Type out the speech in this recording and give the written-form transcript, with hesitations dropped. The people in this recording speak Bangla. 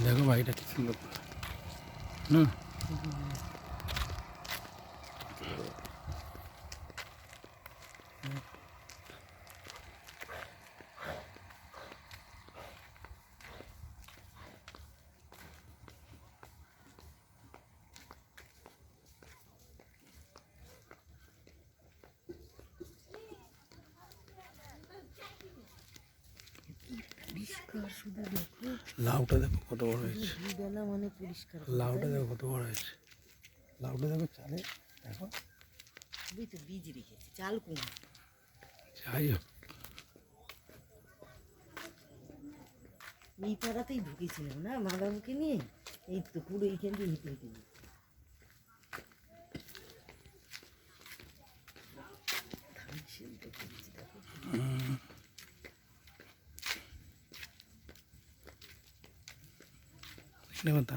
দেখো বাড়িটা কি সুন্দর হুম। পরিষ্কার শুধু দেখো, লাউটা দেখো কত বড় হয়েছে, দুবেলা মানে পরিষ্কার। লাউটা দেখো কত বড় হয়েছে, লাউটা দেখো চালে দেখো। ওই তো বীজ রেখেছি, চাল কুমড়ো। যাই হোক এই পাড়াতেই ঢুকেছিলাম না মা বাবুকে নিয়ে, এই তো পুরো এইখান দিয়ে হেঁটে হেঁটে যেতে। ধান সেদ্ধ করেছি দেখো। এখানে কথা